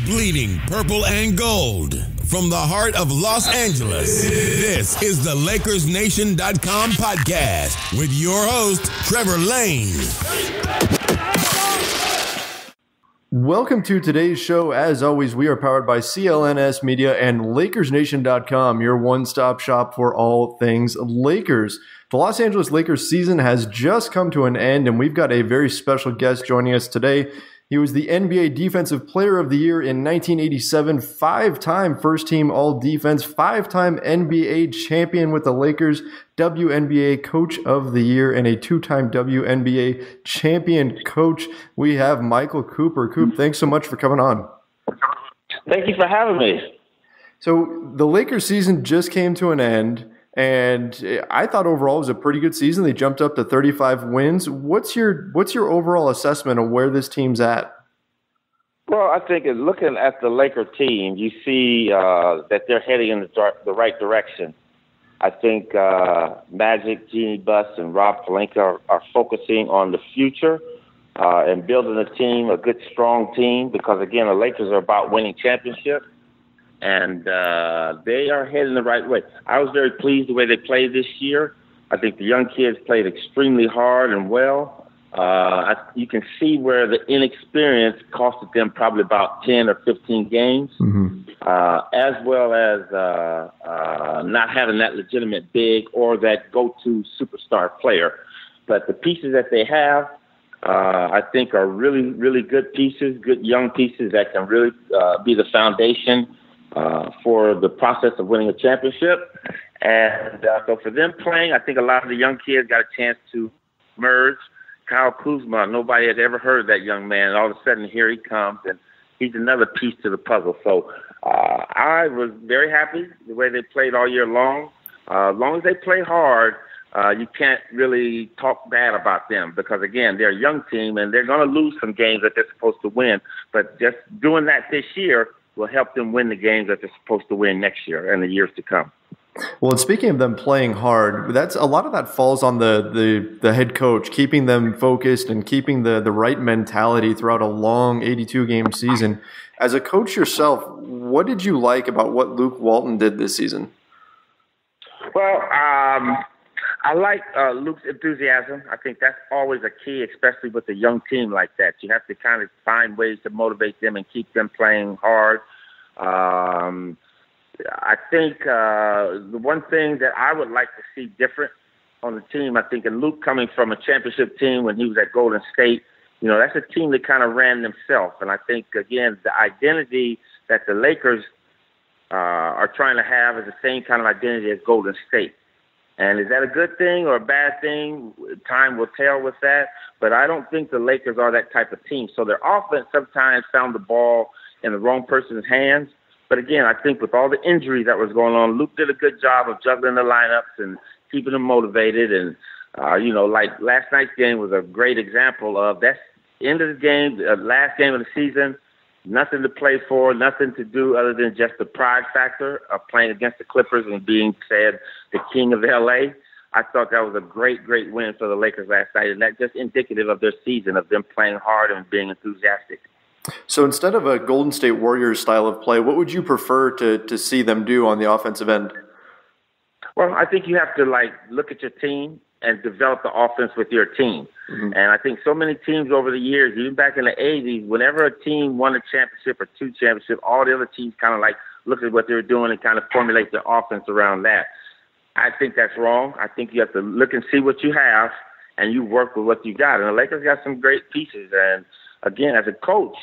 Bleeding purple and gold. From the heart of Los Angeles, this is the LakersNation.com podcast with your host, Trevor Lane. Welcome to today's show. As always, we are powered by CLNS Media and LakersNation.com, your one-stop shop for all things Lakers. The Los Angeles Lakers season has just come to an end, and we've got a very special guest joining us today. He was the NBA Defensive Player of the Year in 1987, five-time first-team All-Defense, five-time NBA champion with the Lakers, WNBA Coach of the Year, and a two-time WNBA champion coach. We have Michael Cooper. Coop, thanks so much for coming on. Thank you for having me. So the Lakers season just came to an end, and I thought overall it was a pretty good season. They jumped up to 35 wins. What's your overall assessment of where this team's at? Well, I think looking at the Laker team, you see that they're heading in the right direction. I think Magic, Jeannie Buss, and Rob Pelinka are focusing on the future and building a team, a good, strong team, because, again, the Lakers are about winning championships. And they are heading the right way. I was very pleased the way they played this year. I think the young kids played extremely hard and well. You can see where the inexperience costed them probably about 10 or 15 games, as well as not having that legitimate big or that go-to superstar player. But the pieces that they have, I think, are really, really good pieces, good young pieces that can really be the foundation for the process of winning a championship. And so for them playing, I think a lot of the young kids got a chance to merge. Kyle Kuzma, nobody had ever heard of that young man. And all of a sudden, here he comes, and he's another piece to the puzzle. So I was very happy the way they played all year long. As long as they play hard, you can't really talk bad about them because, again, they're a young team, and they're going to lose some games that they're supposed to win. But just doing that this year will help them win the games that they're supposed to win next year and the years to come. Well, and speaking of them playing hard, that's a lot of that falls on the head coach, keeping them focused and keeping the right mentality throughout a long 82-game season. As a coach yourself, what did you like about what Luke Walton did this season? Well, I like Luke's enthusiasm. I think that's always a key, especially with a young team like that. You have to kind of find ways to motivate them and keep them playing hard. I think the one thing that I would like to see different on the team, I think, and Luke coming from a championship team when he was at Golden State, that's a team that kind of ran themselves. And I think, again, the identity that the Lakers are trying to have is the same kind of identity as Golden State. And is that a good thing or a bad thing? Time will tell with that. But I don't think the Lakers are that type of team. So their offense sometimes found the ball in the wrong person's hands. But again, I think with all the injuries that was going on, Luke did a good job of juggling the lineups and keeping them motivated. And, like last night's game was a great example of that's the end of the game, the last game of the season. Nothing to play for, nothing to do other than just the pride factor of playing against the Clippers and being said the king of L.A. I thought that was a great, great win for the Lakers last night, and that's just indicative of their season, of them playing hard and being enthusiastic. So instead of a Golden State Warriors style of play, what would you prefer to see them do on the offensive end? Well, I think you have to look at your team and develop the offense with your team. Mm-hmm. And I think so many teams over the years, even back in the 80s, whenever a team won a championship or two championships, all the other teams kind of look at what they were doing and kind of formulate their offense around that. I think that's wrong. I think you have to look and see what you have, and you work with what you got. And the Lakers got some great pieces. And again, as a coach,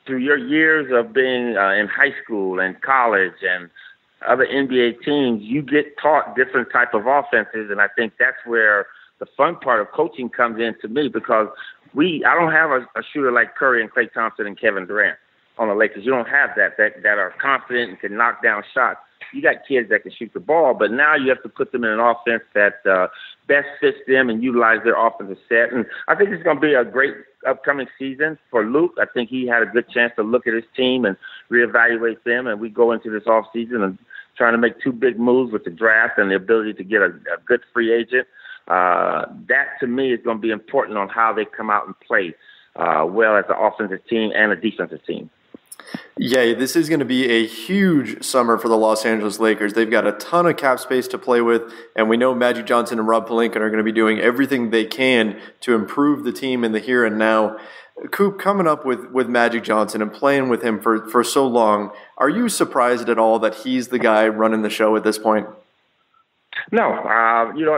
through your years of being in high school and college and other NBA teams, you get taught different type of offenses, and I think that's where the fun part of coaching comes in to me, because I don't have a shooter like Curry and Klay Thompson and Kevin Durant on the Lakers. You don't have that are confident and can knock down shots. You got kids that can shoot the ball, but now you have to put them in an offense that best fits them and utilize their offensive set. And I think it's going to be a great upcoming season for Luke. I think he had a good chance to look at his team and reevaluate them, and we go into this offseason and trying to make two big moves with the draft and the ability to get a good free agent. That, to me, is going to be important on how they come out and play well as an offensive team and a defensive team. Yeah, this is going to be a huge summer for the Los Angeles Lakers. They've got a ton of cap space to play with, and we know Magic Johnson and Rob Pelinka are going to be doing everything they can to improve the team in the here and now. Coop, coming up with Magic Johnson and playing with him for so long, are you surprised at all that he's the guy running the show at this point? No,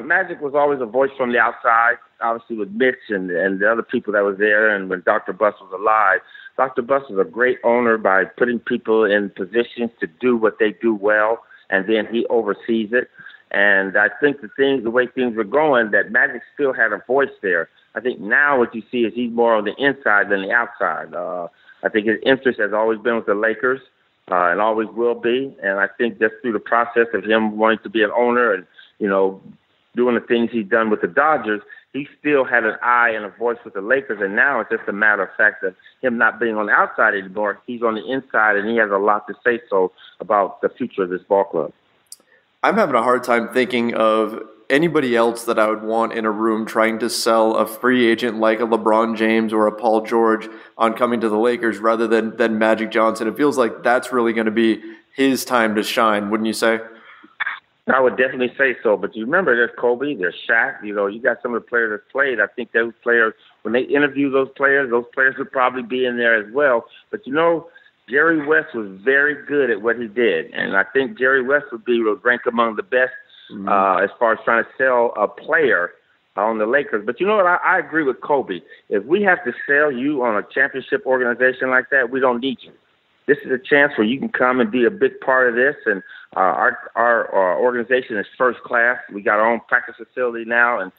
Magic was always a voice from the outside, obviously with Mitch and the other people that was there, and when Dr. Buss was alive. Dr. Buss is a great owner by putting people in positions to do what they do well, and then he oversees it. And I think the way things were going, that Magic still had a voice there. I think now what you see is he's more on the inside than the outside. I think his interest has always been with the Lakers, and always will be. And I think just through the process of him wanting to be an owner and, doing the things he's done with the Dodgers, he still had an eye and a voice with the Lakers, and now it's just a matter of fact that him not being on the outside anymore, he's on the inside, and he has a lot to say so about the future of this ball club. I'm having a hard time thinking of anybody else that I would want in a room trying to sell a free agent like a LeBron James or a Paul George on coming to the Lakers rather than Magic Johnson. It feels like that's really going to be his time to shine, wouldn't you say? I would definitely say so, but you remember there's Kobe, there's Shaq, you got some of the players that played. I think those players, when they interview those players would probably be in there as well. But Jerry West was very good at what he did, and I think Jerry West would rank among the best as far as trying to sell a player on the Lakers. But you know what? I agree with Kobe. If we have to sell you on a championship organization like that, we don't need you. This is a chance where you can come and be a big part of this, and our organization is first class. We got our own practice facility now, and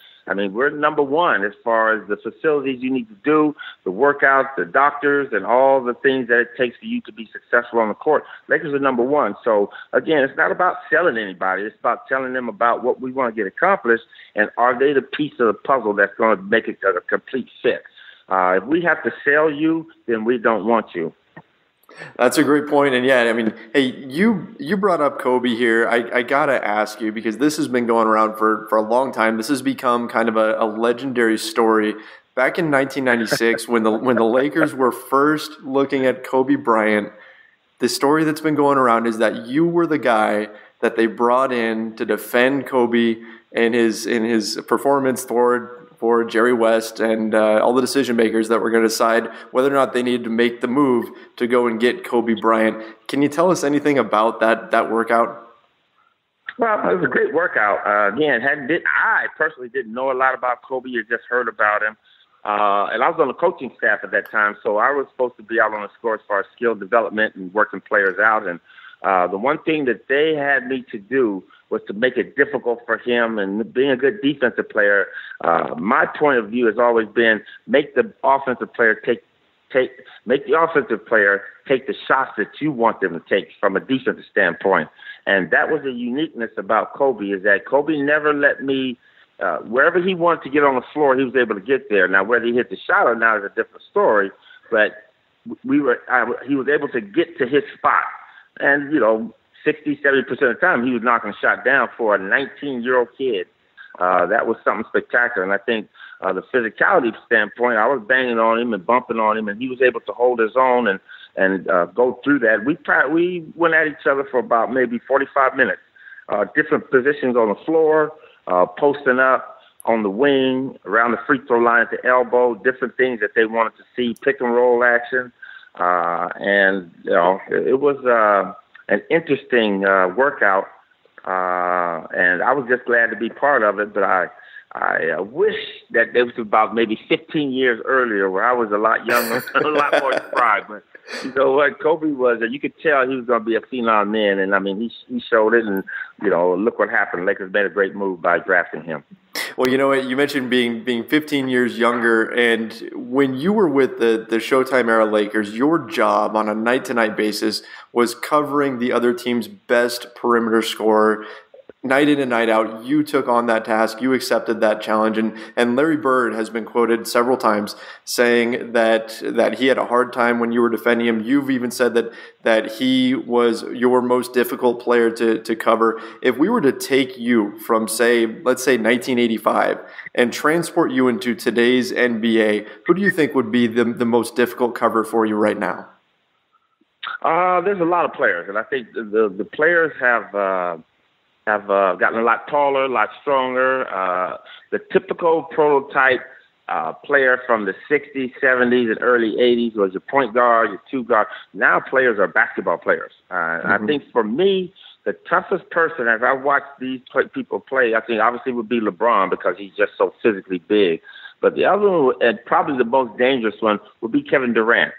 we're number one as far as the facilities you need to do, the workouts, the doctors, and all the things that it takes for you to be successful on the court. Lakers are number one. So, again, it's not about selling anybody. It's about telling them about what we want to get accomplished, and are they the piece of the puzzle that's going to make it a complete fit. If we have to sell you, then we don't want you. That's a great point. And hey, you brought up Kobe here. I got to ask you, because this has been going around for a long time. This has become kind of a legendary story. Back in 1996, when the Lakers were first looking at Kobe Bryant, the story that's been going around is that you were the guy that they brought in to defend Kobe in his performance for Jerry West and all the decision makers that were going to decide whether or not they needed to make the move to go and get Kobe Bryant. Can you tell us anything about that workout? Well, it was a great workout. I personally didn't know a lot about Kobe. You just heard about him. And I was on the coaching staff at that time, so I was supposed to be out on the score as far as skill development and working players out. And the one thing that they had me to do was to make it difficult for him, and being a good defensive player, my point of view has always been make the offensive player take the shots that you want them to take from a defensive standpoint. And that was a uniqueness about Kobe, is that Kobe never let me, wherever he wanted to get on the floor, he was able to get there. Now, whether he hit the shot or not is a different story, but he was able to get to his spot. And, 60-70% of the time, he was knocking a shot down for a 19-year-old kid. That was something spectacular. And I think the physicality standpoint, I was banging on him and bumping on him, and he was able to hold his own and go through that. We went at each other for about maybe 45 minutes, different positions on the floor, posting up on the wing, around the free throw line at the elbow, different things that they wanted to see, pick and roll action. It was an interesting workout, and I was just glad to be part of it. But I wish that it was about maybe 15 years earlier, where I was a lot younger, a lot more spry. But you know what, Kobe was, you could tell he was going to be a phenom then, and he showed it. And look what happened. Lakers made a great move by drafting him. Well, you know what? You mentioned being 15 years younger, and when you were with the Showtime era Lakers, your job on a night-to-night basis was covering the other team's best perimeter scorer. Night in and night out, you took on that task. You accepted that challenge, and Larry Bird has been quoted several times saying that he had a hard time when you were defending him. You've even said that he was your most difficult player to cover. If we were to take you from, let's say 1985 and transport you into today's NBA, who do you think would be the most difficult cover for you right now? There's a lot of players, and I think the players have gotten a lot taller, a lot stronger. The typical prototype player from the 60s, 70s, and early 80s was your point guard, your two guard. Now players are basketball players. I think for me, the toughest person, as I watch these people play, I think obviously would be LeBron because he's just so physically big. But the other one, and probably the most dangerous one, would be Kevin Durant.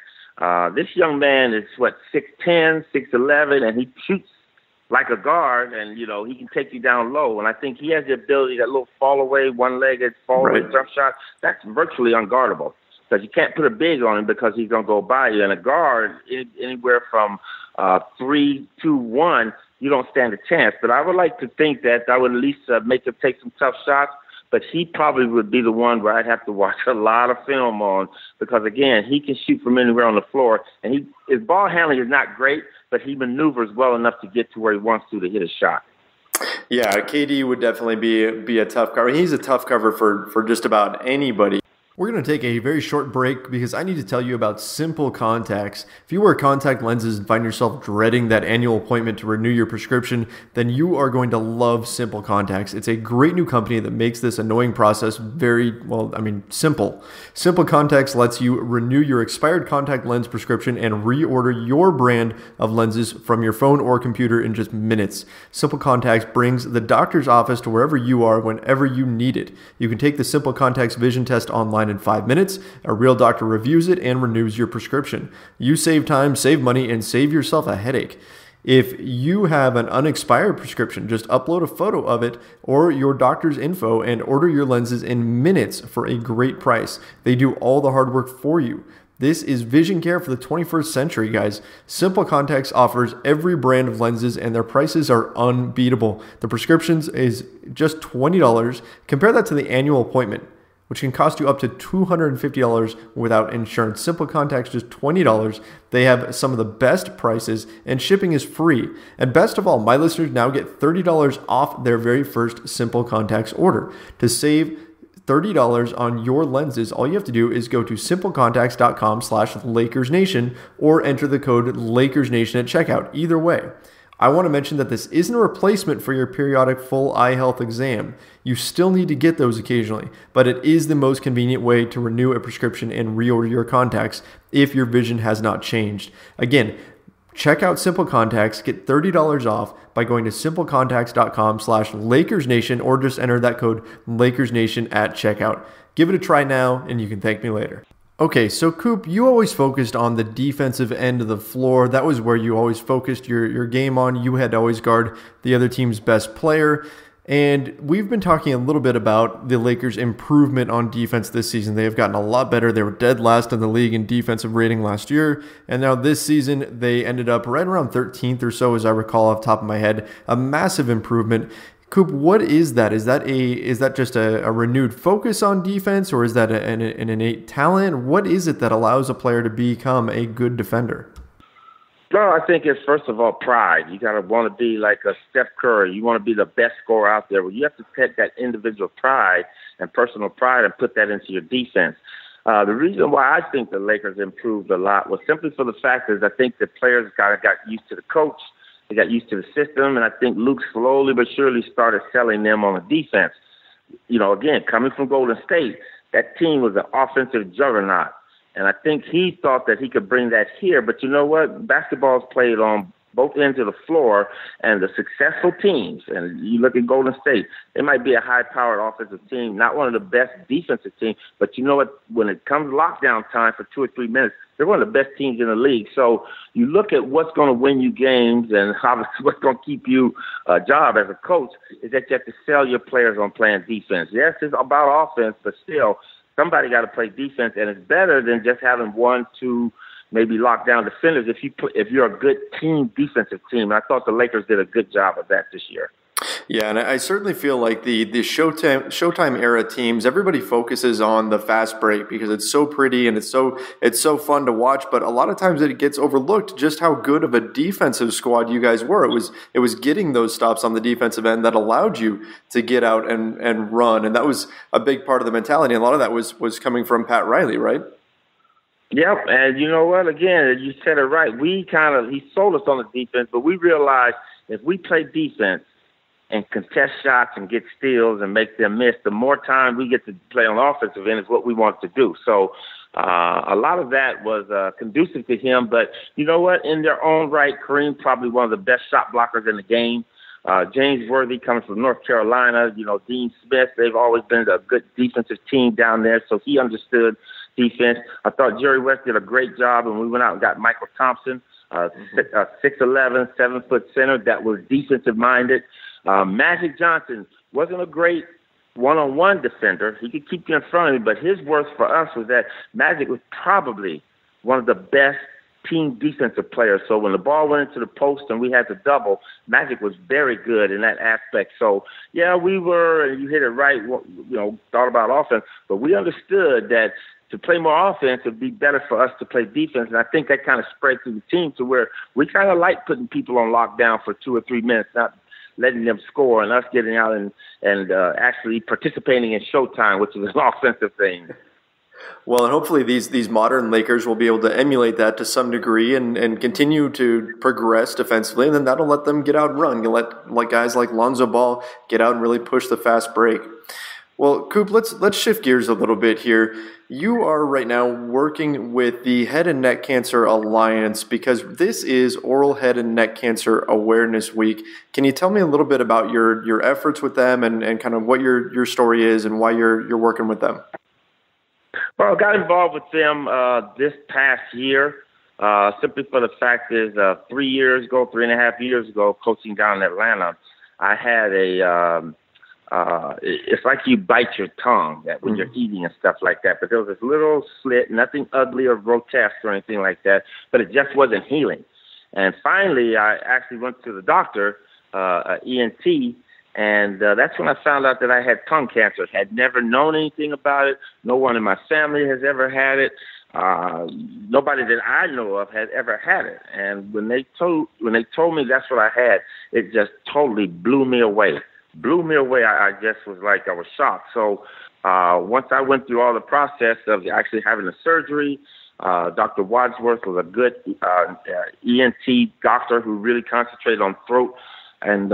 This young man is, 6'10", 6'11", and he shoots like a guard, and, he can take you down low. And I think he has the ability, that little fall-away, one-legged fall-away jump shot, that's virtually unguardable because you can't put a big on him because he's going to go by you. And a guard, anywhere from 3, 2, 1, you don't stand a chance. But I would like to think that I would at least make him take some tough shots. But he probably would be the one where I'd have to watch a lot of film on because, again, he can shoot from anywhere on the floor. And his ball handling is not great, but he maneuvers well enough to get to where he wants to hit a shot. Yeah, KD would definitely be a tough cover. He's a tough cover for just about anybody. We're going to take a very short break because I need to tell you about Simple Contacts. If you wear contact lenses and find yourself dreading that annual appointment to renew your prescription, then you are going to love Simple Contacts. It's a great new company that makes this annoying process simple. Simple Contacts lets you renew your expired contact lens prescription and reorder your brand of lenses from your phone or computer in just minutes. Simple Contacts brings the doctor's office to wherever you are whenever you need it. You can take the Simple Contacts vision test online in 5 minutes. A real doctor reviews it and renews your prescription. You save time, save money, and save yourself a headache. If you have an unexpired prescription, just upload a photo of it or your doctor's info and order your lenses in minutes for a great price. They do all the hard work for you. This is vision care for the 21st century, guys. Simple Contacts offers every brand of lenses and their prices are unbeatable. The prescriptions is just $20. Compare that to the annual appointment, which can cost you up to $250 without insurance. Simple Contacts, just $20. They have some of the best prices, and shipping is free. And best of all, my listeners now get $30 off their very first Simple Contacts order. To save $30 on your lenses, all you have to do is go to simplecontacts.com/LakersNation or enter the code LakersNation at checkout. Either way, I want to mention that this isn't a replacement for your periodic full eye health exam. You still need to get those occasionally, but it is the most convenient way to renew a prescription and reorder your contacts if your vision has not changed. Again, check out Simple Contacts, get $30 off by going to simplecontacts.com/LakersNation or just enter that code LakersNation at checkout. Give it a try now and you can thank me later. Okay, so Coop, you always focused on the defensive end of the floor. That was where you always focused your game on. You had to always guard the other team's best player. And we've been talking a little bit about the Lakers' improvement on defense this season. They have gotten a lot better. They were dead last in the league in defensive rating last year. And now this season, they ended up right around 13th or so, as I recall off the top of my head. A massive improvement. Coop, what is that? Is that just a renewed focus on defense, or is that an innate talent? What is it that allows a player to become a good defender? No, I think it's, first of all, pride. You got to want to be like a Steph Curry. You want to be the best scorer out there. Well, you have to take that individual pride and personal pride and put that into your defense. The reason why I think the Lakers improved a lot was simply for the fact is I think the players kind of got used to the coach. They got used to the system, and I think Luke slowly but surely started selling them on the defense. Again, coming from Golden State, that team was an offensive juggernaut. And I think he thought that he could bring that here. But you know what? Basketball is played on both ends of the floor, and the successful teams, and you look at Golden State, they might be a high-powered offensive team, not one of the best defensive teams, but you know what? When it comes lockdown time for 2 or 3 minutes, they're one of the best teams in the league. So you look at what's going to win you games and what's going to keep you a job as a coach is that you have to sell your players on playing defense. Yes, it's about offense, but still, somebody got to play defense, and it's better than just having 1, 2, maybe lockdown defenders if you're a good team, defensive team. And I thought the Lakers did a good job of that this year. Yeah, and I certainly feel like the Showtime era teams, everybody focuses on the fast break because it's so pretty and it's so fun to watch. But a lot of times it gets overlooked just how good of a defensive squad you guys were. It was getting those stops on the defensive end that allowed you to get out and run, and that was a big part of the mentality. And a lot of that was coming from Pat Riley, right? Yep, and you know what? Again, you said it right. He sold us on the defense, but we realized if we play defense and contest shots and get steals and make them miss, the more time we get to play on the offensive end is what we want to do. So a lot of that was conducive to him. But you know what? In their own right, Kareem probably one of the best shot blockers in the game. James Worthy coming from North Carolina, Dean Smith, they've always been a good defensive team down there, so he understood defense. I thought Jerry West did a great job, and we went out and got Michael Thompson, 6'11", 7-foot center that was defensive-minded. Magic Johnson wasn't a great one-on-one defender. He could keep you in front of him, but his worth for us was that Magic was probably one of the best team defensive players. So when the ball went into the post and we had to double, Magic was very good in that aspect. So, yeah, we were, and you hit it right, thought about offense, but we understood that to play more offense, it would be better for us to play defense. And I think that kind of spread through the team to where we kind of like putting people on lockdown for 2 or 3 minutes, not letting them score and us getting out and actually participating in showtime, which is an offensive thing. Well, and hopefully these modern Lakers will be able to emulate that to some degree and continue to progress defensively, and then that'll let them get out and run. You'll let guys like Lonzo Ball get out and really push the fast break. Well, Coop, let's shift gears a little bit here. You are right now working with the Head and Neck Cancer Alliance because this is Oral Head and Neck Cancer Awareness Week. Can you tell me a little bit about your efforts with them and kind of what your story is and why you're working with them? Well, I got involved with them this past year simply for the fact is 3.5 years ago, coaching down in Atlanta, I had it's like you bite your tongue when you're eating and stuff like that. But there was this little slit, nothing ugly or grotesque or anything like that, but it just wasn't healing. And finally, I actually went to the doctor, ENT, and that's when I found out that I had tongue cancer. Had never known anything about it. No one in my family has ever had it. Nobody that I know of had ever had it. And when they told me that's what I had, it just totally blew me away. I just was like, I was shocked. So once I went through all the process of actually having the surgery, Dr. Wadsworth was a good ENT doctor who really concentrated on throat and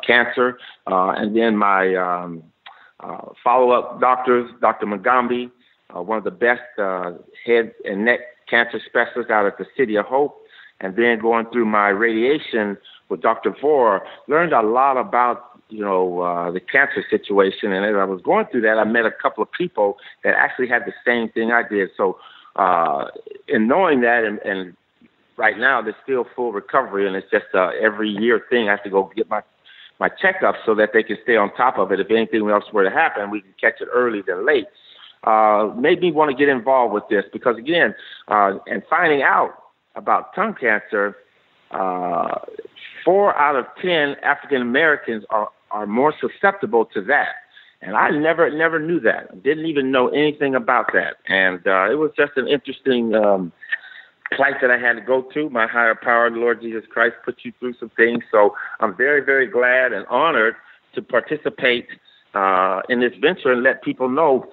cancer. And then my follow-up doctors, Dr. Mugambi, one of the best head and neck cancer specialists out at the City of Hope. And then going through my radiation with Dr. Vore, learned a lot about the cancer situation. And as I was going through that, I met a couple of people that actually had the same thing I did. So in knowing that, and right now there's still full recovery, and it's just every year thing. I have to go get my checkup so that they can stay on top of it. If anything else were to happen, we can catch it early than late. Made me want to get involved with this because, again, and finding out about tongue cancer, 4 out of 10 African Americans are more susceptible to that. And I never knew that. I didn't even know anything about that. And it was just an interesting plight that I had to go through. My higher power, the Lord Jesus Christ, put you through some things. So I'm very, very glad and honored to participate in this venture and let people know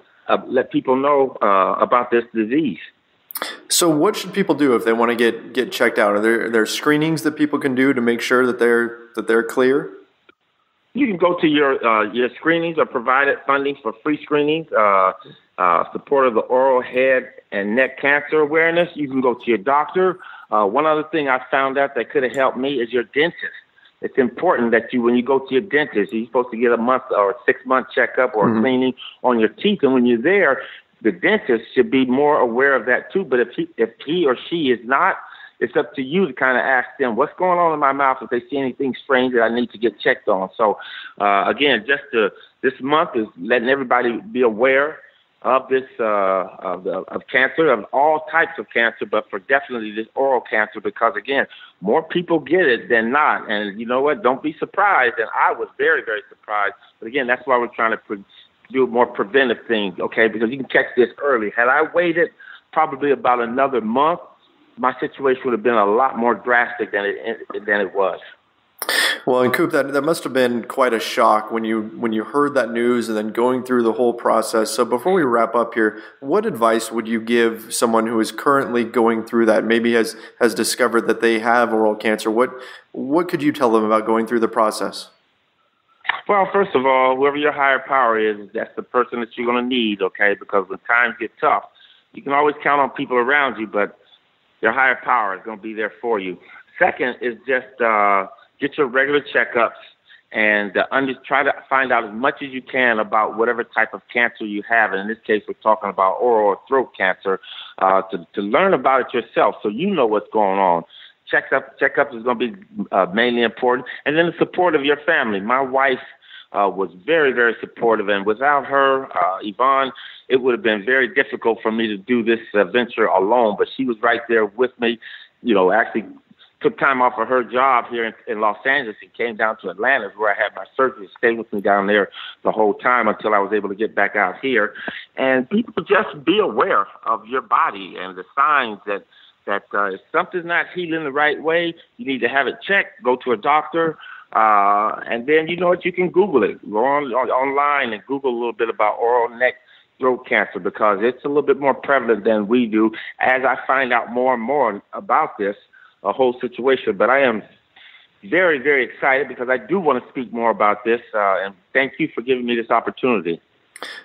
about this disease. So what should people do if they want to get checked out? Are there screenings that people can do to make sure that they're clear? You can go to your screenings or provided funding for free screenings, support of the Oral Head and Neck Cancer Awareness. You can go to your doctor. One other thing I found out that could have helped me is your dentist. It's important that when you go to your dentist, you're supposed to get a month or a 6-month checkup or cleaning on your teeth. And when you're there, the dentist should be more aware of that too. But if he or she is not, it's up to you to kind of ask them, what's going on in my mouth if they see anything strange that I need to get checked on. So, again, this month is letting everybody be aware of this, of cancer, of all types of cancer, but for definitely this oral cancer, because, again, more people get it than not. And you know what? Don't be surprised. And I was very, very surprised. But, again, that's why we're trying to do more preventive things, okay, because you can catch this early. Had I waited probably about another month, my situation would have been a lot more drastic than it was. Well, and Coop, that must have been quite a shock when you heard that news and then going through the whole process. So before we wrap up here, what advice would you give someone who is currently going through that, maybe has discovered that they have oral cancer? What could you tell them about going through the process? Well, first of all, whoever your higher power is, that's the person that you're going to need, okay? Because when times get tough, you can always count on people around you, but your higher power is going to be there for you. Second is just get your regular checkups and try to find out as much as you can about whatever type of cancer you have. And in this case, we're talking about oral or throat cancer, to learn about it yourself so you know what's going on. Checkup is going to be mainly important. And then the support of your family. My wife was very, very supportive. And without her, Yvonne, it would have been very difficult for me to do this venture alone. But she was right there with me, actually took time off of her job here in Los Angeles and came down to Atlanta where I had my surgery, stayed with me down there the whole time until I was able to get back out here. And people just be aware of your body and the signs that if something's not healing the right way, you need to have it checked, go to a doctor, and then you can Google it. Go online and Google a little bit about oral neck throat cancer because it's a little bit more prevalent than we do as I find out more and more about this whole situation. But I am very, very excited because I do want to speak more about this, and thank you for giving me this opportunity.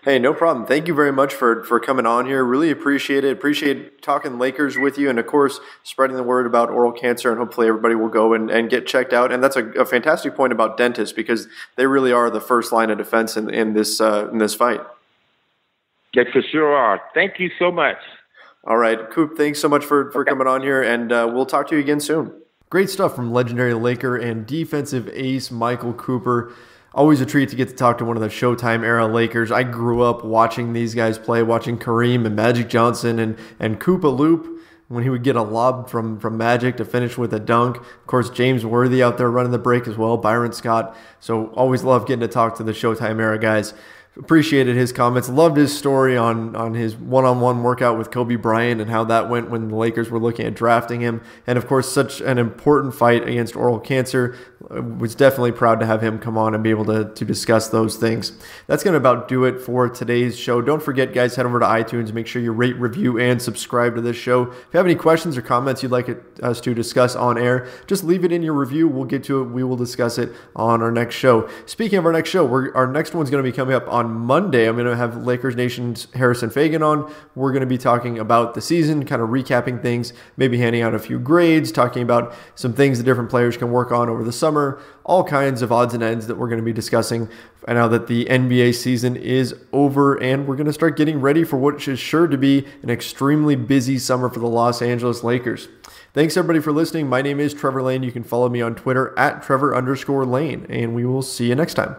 Hey, no problem. Thank you very much for coming on here. Really appreciate it. Appreciate talking Lakers with you and, of course, spreading the word about oral cancer, and hopefully everybody will go and get checked out. And that's a fantastic point about dentists because they really are the first line of defense in this fight. They for sure are. Thank you so much. All right. Coop, thanks so much for coming on here, and we'll talk to you again soon. Great stuff from legendary Laker and defensive ace Michael Cooper. Always a treat to get to talk to one of the Showtime-era Lakers. I grew up watching these guys play, watching Kareem and Magic Johnson and Koopa Loop when he would get a lob from Magic to finish with a dunk. Of course, James Worthy out there running the break as well, Byron Scott. So always love getting to talk to the Showtime-era guys. Appreciated his comments. Loved his story on his one-on-one workout with Kobe Bryant and how that went when the Lakers were looking at drafting him. And, of course, such an important fight against oral cancer. Was definitely proud to have him come on and be able to discuss those things. That's going to about do it for today's show. Don't forget, guys, head over to iTunes. Make sure you rate, review, and subscribe to this show. If you have any questions or comments you'd like us to discuss on air, just leave it in your review. We'll get to it. We will discuss it on our next show. Speaking of our next show, our next one's going to be coming up on Monday. I'm going to have Lakers Nation's Harrison Fagan on. We're going to be talking about the season, kind of recapping things, maybe handing out a few grades, talking about some things that different players can work on over the summer, all kinds of odds and ends that we're going to be discussing now that the NBA season is over, and we're going to start getting ready for what is sure to be an extremely busy summer for the Los Angeles Lakers. Thanks everybody for listening. My name is Trevor Lane. You can follow me on Twitter at Trevor_Lane, and we will see you next time.